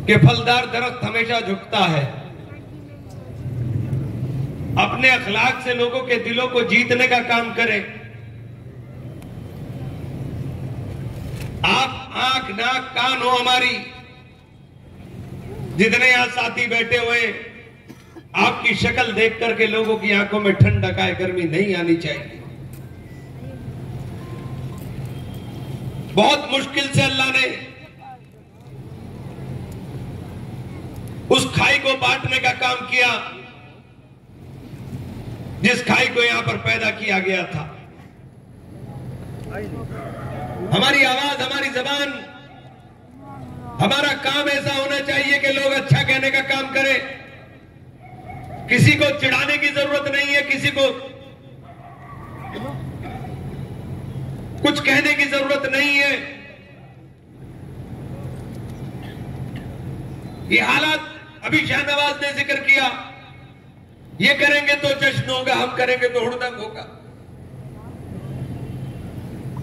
कि फलदार दरख्त हमेशा झुकता है। अपने अखलाक से लोगों के दिलों को जीतने का काम करें। आप आंख नाक कान हो हमारी, जितने यहां साथी बैठे हुए, आपकी शक्ल देख करके लोगों की आंखों में ठंडक आए, गर्मी नहीं आनी चाहिए। बहुत मुश्किल से अल्लाह ने उस खाई को बांटने का काम किया जिस खाई को यहां पर पैदा किया गया था। हमारी आवाज, हमारी जबान, हमारा काम ऐसा होना चाहिए कि लोग अच्छा कहने का काम करें। किसी को चिढ़ाने की जरूरत नहीं है, किसी को कुछ कहने की जरूरत नहीं है। ये हालात अभी शाहनवाज ने जिक्र किया, ये करेंगे तो जश्न होगा, हम करेंगे तो हुड़दंग होगा,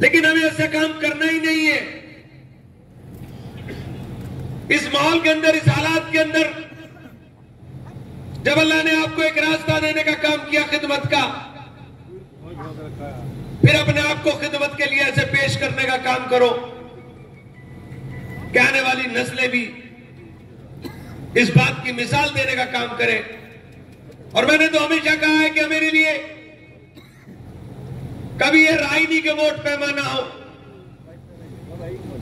लेकिन हमें ऐसा काम करना ही नहीं है। इस माहौल के अंदर, इस हालात के अंदर, जब अल्लाह ने आपको एक रास्ता देने का काम किया खिदमत का, फिर अपने आप को खिदमत के लिए ऐसे पेश करने का काम करो कि आने वाली नस्लें भी इस बात की मिसाल देने का काम करें। और मैंने तो हमेशा कहा है कि मेरे लिए कभी ये राय नहीं कि वोट पैमाना हो।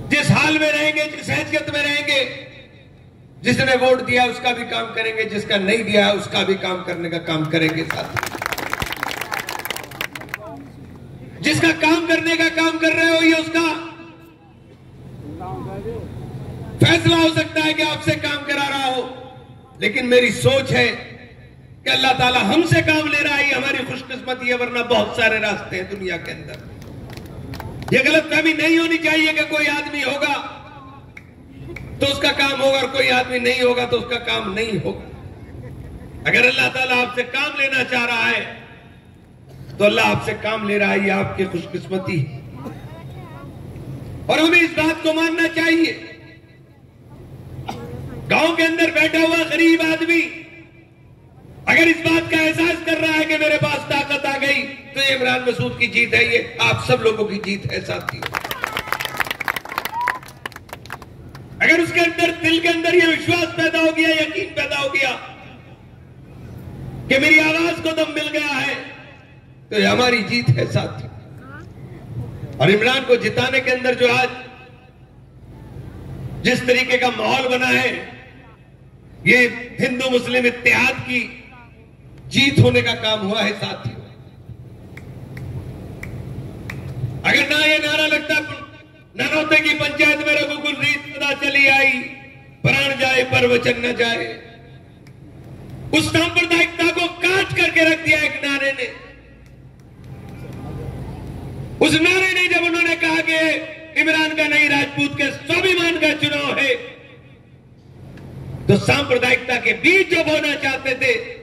जिस हाल में रहेंगे, जिस हैसियत में रहेंगे, जिसने वोट दिया उसका भी काम करेंगे, जिसका नहीं दिया उसका भी काम करने का काम करेंगे। साथ जिसका काम करने का काम कर रहे हो, ये उसका फैसला हो सकता है कि आपसे काम करा रहा हो, लेकिन मेरी सोच है कि अल्लाह ताला हमसे काम ले रहा है, ये हमारी खुशकिस्मती है। वरना बहुत सारे रास्ते हैं दुनिया के अंदर। ये गलतफहमी नहीं होनी चाहिए कि कोई आदमी होगा तो उसका काम होगा और कोई आदमी नहीं होगा तो उसका काम नहीं होगा। अगर अल्लाह ताला आपसे काम लेना चाह रहा है तो अल्लाह आपसे काम ले रहा है, ये आपकी खुशकिस्मती है। और हमें इस बात को मानना चाहिए। गांव के अंदर बैठा हुआ गरीब आदमी अगर इस बात का एहसास कर रहा है कि मेरे पास ताकत आ गई, तो ये इमरान मसूद की जीत है, ये आप सब लोगों की जीत है साथी। अगर उसके अंदर, दिल के अंदर ये विश्वास पैदा हो गया, यकीन पैदा हो गया कि मेरी आवाज को दम मिल गया है, तो ये हमारी जीत है साथी। और इमरान को जिताने के अंदर जो आज जिस तरीके का माहौल बना है, ये हिंदू मुस्लिम इत्तेहाद की जीत होने का काम हुआ है साथियों। अगर ना ये नारा लगता, ननौते की पंचायत में रघुकुल रीत पता चली आई, प्राण जाए पर वचन न जाए, उस सांप्रदायिकता को काट करके रख दिया एक नारे ने। उस नारे ने जब उन्होंने कहा कि इमरान का नहीं, राजपूत के स्वाभिमान का चुनाव है, तो सांप्रदायिकता के बीज जो बोना चाहते थे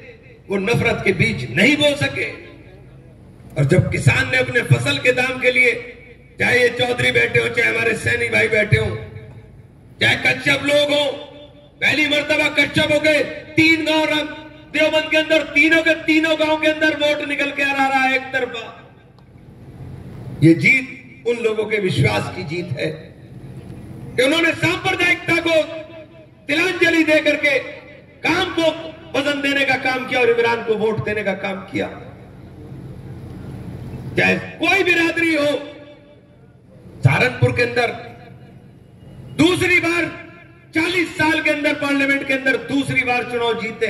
वो नफरत के बीज नहीं बो सके। और जब किसान ने अपने फसल के दाम के लिए, चाहे ये चौधरी बैठे हो, चाहे हमारे सैनी भाई बैठे हो, चाहे कच्छप लोग हो, पहली मर्तबा कच्छप हो गए 3 गांव देवबंद के अंदर, तीनों के तीनों गांव के अंदर वोट निकल के आ रहा है एक तरफा। ये जीत उन लोगों के विश्वास की जीत है कि उन्होंने सांप्रदायिकता को तिलांजलि दे करके काम को वजन देने का काम किया और इमरान को वोट देने का काम किया। चाहे कोई बिरादरी हो, सहारनपुर के अंदर दूसरी बार 40 साल के अंदर पार्लियामेंट के अंदर दूसरी बार चुनाव जीते।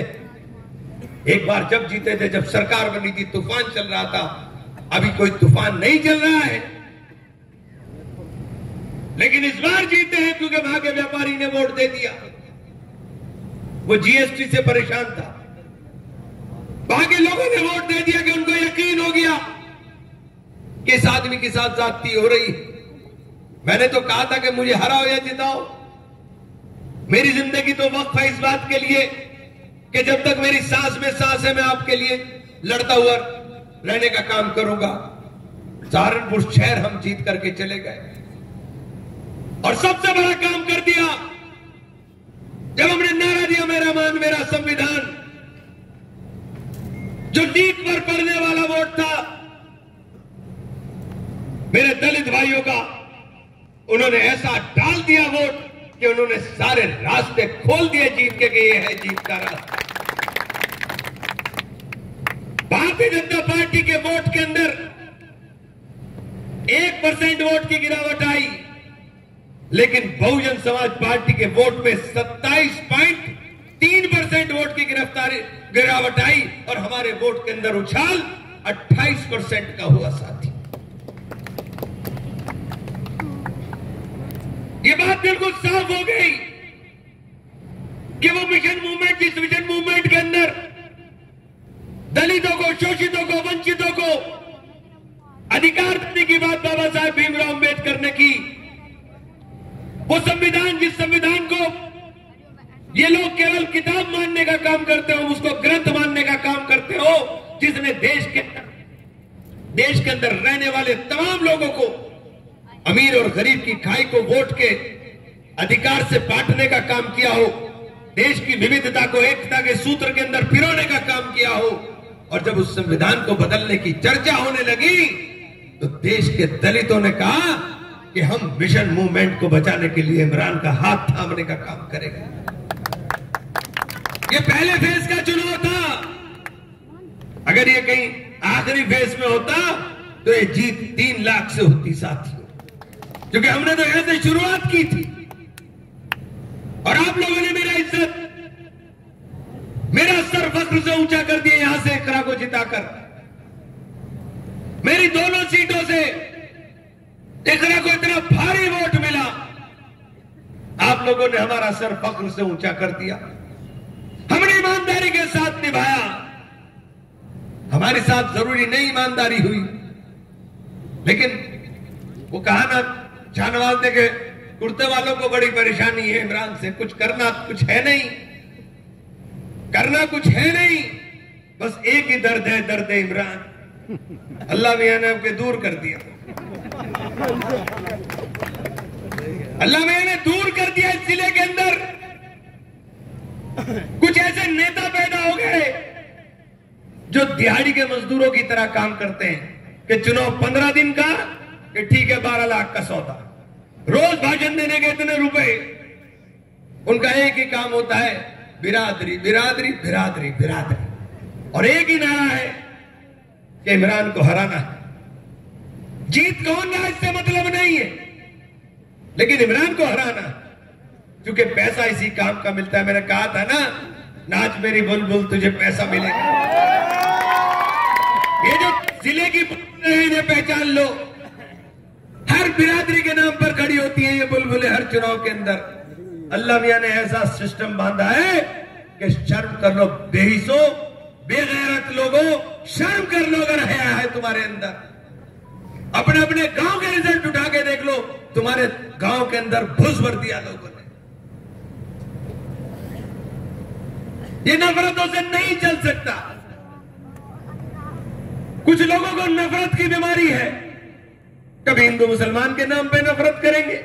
एक बार जब जीते थे, जब सरकार बनी थी, तूफान चल रहा था। अभी कोई तूफान नहीं चल रहा है, लेकिन इस बार जीते हैं क्योंकि वहां के व्यापारी ने वोट दे दिया। वो जीएसटी से परेशान था, वहां के लोगों ने वोट दे दिया कि उनको यकीन हो गया कि इस आदमी के साथ ज्यादती हो रही। मैंने तो कहा था कि मुझे हराओ या जिताओ, मेरी जिंदगी तो वक्फ है इस बात के लिए कि जब तक मेरी सांस में सांस है, मैं आपके लिए लड़ता हुआ रहने का काम करूंगा। सहारनपुर शहर हम जीत करके चले गए और सबसे बड़ा काम कर दिया। जब दिया वोट कि उन्होंने सारे रास्ते खोल दिए जीत के कि ये है जीत का रास्ता। भारतीय जनता पार्टी के वोट के अंदर 1% वोट की गिरावट आई, लेकिन बहुजन समाज पार्टी के वोट में 27.3% वोट की गिरावट आई और हमारे वोट के अंदर उछाल 28% का हुआ साथी। ये बात बिल्कुल साफ हो गई कि वो मिशन मूवमेंट, जिस मिशन मूवमेंट के अंदर दलितों को, शोषितों को, वंचितों को अधिकार देने की बात बाबा साहेब भीमराव अंबेडकर ने की, वो संविधान, जिस संविधान को ये लोग केवल किताब मानने का काम करते हो, उसको ग्रंथ मानने का काम करते हो, जिसने देश के अंदर रहने वाले तमाम लोगों को, अमीर और गरीब की खाई को वोट के अधिकार से बांटने का काम किया हो, देश की विविधता को एकता के सूत्र के अंदर पिरोने का काम किया हो, और जब उस संविधान को बदलने की चर्चा होने लगी तो देश के दलितों ने कहा कि हम मिशन मूवमेंट को बचाने के लिए इमरान का हाथ थामने का काम करेंगे। ये पहले फेज का चुनाव था। अगर ये कहीं आखिरी फेज में होता तो ये जीत 3 लाख से होती साथियों, क्योंकि हमने तो यहां से शुरुआत की थी और आप लोगों ने मेरा सर फख्र से ऊंचा कर दिया यहां से इकरा को जिताकर। मेरी दोनों सीटों से इकरा को इतना भारी वोट मिला, आप लोगों ने हमारा सर फख्र से ऊंचा कर दिया। हमने ईमानदारी के साथ निभाया। हमारे साथ जरूरी नहीं ईमानदारी हुई, लेकिन वो कहा ना, जानवाल दे के कुर्ते वालों को बड़ी परेशानी है इमरान से, कुछ करना कुछ है नहीं, करना कुछ है नहीं, बस एक ही दर्द है, दर्द इमरान। अल्लाह मियां ने आपके दूर कर दिया, अल्लाह मियां ने दूर कर दिया। इस जिले के अंदर कुछ ऐसे नेता पैदा हो गए जो दिहाड़ी के मजदूरों की तरह काम करते हैं कि चुनाव 15 दिन का, कि ठीक है 12 लाख का सौदा, रोज भाषण देने के इतने रुपए। उनका एक ही काम होता है, बिरादरी बिरादरी बिरादरी बिरादरी, और एक ही नारा है कि इमरान को हराना है। जीत कौन ना इससे मतलब नहीं है, लेकिन इमरान को हराना, क्योंकि पैसा इसी काम का मिलता है। मैंने कहा था ना, नाच मेरी बुलबुल तुझे पैसा मिलेगा। ये जो जिले की बुलबुलें हैं इन्हें पहचान लो, हर बिरादरी के नाम पर खड़ी होती है ये बुलबुलें हर चुनाव के अंदर। अल्लाह मियां ने ऐसा सिस्टम बांधा है कि शर्म कर लो बेहिसो, बेगैरत लोगों, शर्म कर लो अगर हया है तुम्हारे अंदर। अपने अपने गांव के रिजल्ट उठा के देख लो, तुम्हारे गांव के अंदर घुस भर दिया लोगों ने। ये नफरतों से नहीं चल सकता। कुछ लोगों को नफरत की बीमारी है, कभी हिंदू मुसलमान के नाम पे नफरत करेंगे,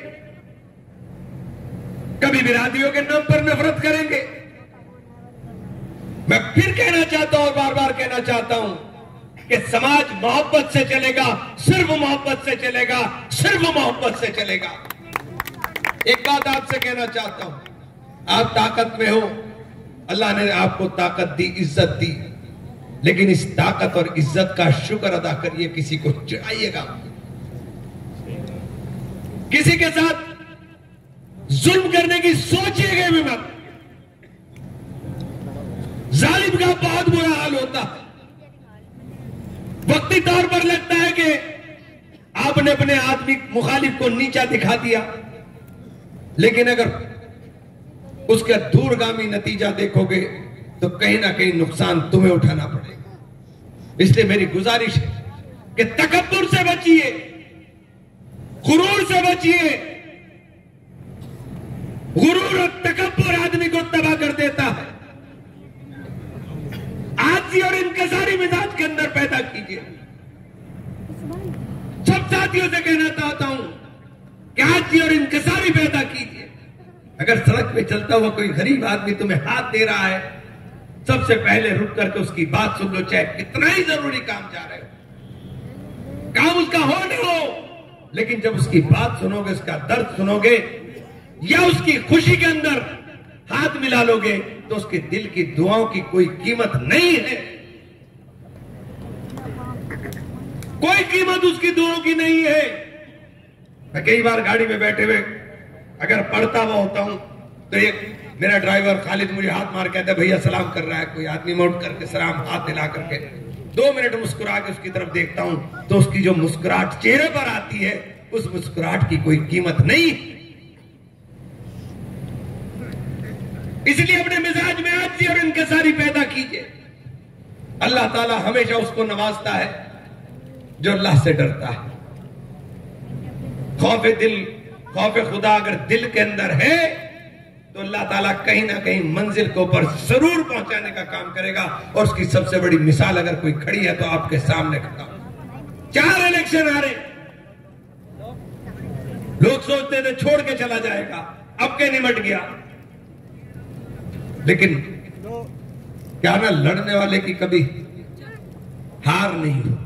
कभी बिरादरियों के नाम पर नफरत करेंगे। मैं फिर कहना चाहता हूं और बार बार कहना चाहता हूं कि समाज मोहब्बत से चलेगा, सिर्फ मोहब्बत से चलेगा, सिर्फ मोहब्बत से चलेगा। एक बात आपसे कहना चाहता हूं, आप ताकत में हो, अल्लाह ने आपको ताकत दी, इज्जत दी, लेकिन इस ताकत और इज्जत का शुक्र अदा करिए, किसी को चिढ़ाइएगा, किसी के साथ जुल्म करने की सोचिएगा भी मत। जालिम का बहुत बुरा हाल होता है। वक्ती तौर पर लगता है कि आपने अपने आदमी मुखालिफ को नीचा दिखा दिया, लेकिन अगर उसका दूरगामी नतीजा देखोगे तो कहीं ना कहीं नुकसान तुम्हें उठाना पड़ेगा। इसलिए मेरी गुजारिश है कि तकब्बुर से बचिए, गुरूर से बचिए। गुरूर और तकब्बुर आदमी को तबाह कर देता है। आजी और इनकसारी मिजाज के अंदर पैदा कीजिए। सब साथियों से कहना चाहता हूं कि आजी और इनकसारी पैदा कीजिए। अगर सड़क पे चलता हुआ कोई गरीब आदमी तुम्हें हाथ दे रहा है, सबसे पहले रुक करके उसकी बात सुन लो, चाहे कितना ही जरूरी काम जा रहे हो, काम उसका हो नहीं हो, लेकिन जब उसकी बात सुनोगे, उसका दर्द सुनोगे, या उसकी खुशी के अंदर हाथ मिला लोगे तो उसके दिल की दुआओं की कोई कीमत नहीं है। कोई कीमत उसकी दुआओं की नहीं है। मैं कई बार गाड़ी में बैठे हुए अगर पढ़ता हुआ होता हूं तो एक मेरा ड्राइवर खालिद मुझे हाथ मार कहता है भैया सलाम कर रहा है, कोई आदमी मोड़ करके सलाम हाथ हिला करके 2 मिनट मुस्कुरा के उसकी तरफ देखता हूं तो उसकी जो मुस्कुराहट चेहरे पर आती है उस मुस्कुराहट की कोई कीमत नहीं। इसलिए अपने मिजाज में आजी और इनकसारी पैदा कीजिए। अल्लाह ताला हमेशा उसको नवाजता है जो अल्लाह से डरता है। खौफ दिल, खौफ खुदा अगर दिल के अंदर है तो अल्लाह ताला कहीं ना कहीं मंजिल को ऊपर जरूर पहुंचाने का काम करेगा। और उसकी सबसे बड़ी मिसाल अगर कोई खड़ी है तो आपके सामने खड़ा। 4 इलेक्शन आ रहे, लोग सोचते थे छोड़ के चला जाएगा, अब के निमट गया। लेकिन क्या ना लड़ने वाले की कभी हार नहीं हो,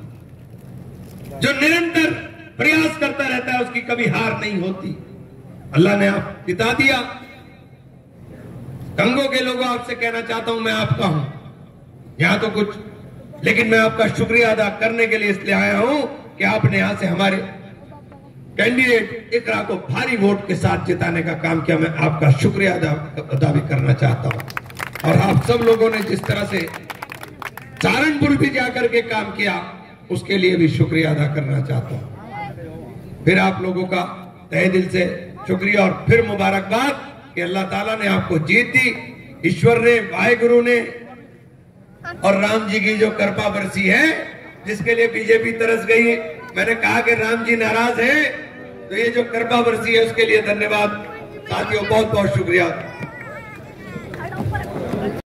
जो निरंतर प्रयास करता रहता है उसकी कभी हार नहीं होती। अल्लाह ने आप जिता दिया। कंगो के लोगों आपसे कहना चाहता हूं मैं आपका हूं यहां तो कुछ, लेकिन मैं आपका शुक्रिया अदा करने के लिए इसलिए आया हूं कि आपने यहां से हमारे कैंडिडेट इकरा को भारी वोट के साथ जिताने का काम किया। मैं आपका शुक्रिया अदा भी करना चाहता हूं। और आप सब लोगों ने जिस तरह से सहारनपुर भी जाकर के काम किया उसके लिए भी शुक्रिया अदा करना चाहता हूं। फिर आप लोगों का तहे दिल से शुक्रिया और फिर मुबारकबाद कि अल्लाह ताला ने आपको जीत दी। ईश्वर ने, वाहेगुरु ने और राम जी की जो कृपा बरसी है जिसके लिए बीजेपी तरस गई। मैंने कहा कि राम जी नाराज है तो ये जो कृपा बरसी है उसके लिए धन्यवाद साथियों, बहुत बहुत शुक्रिया।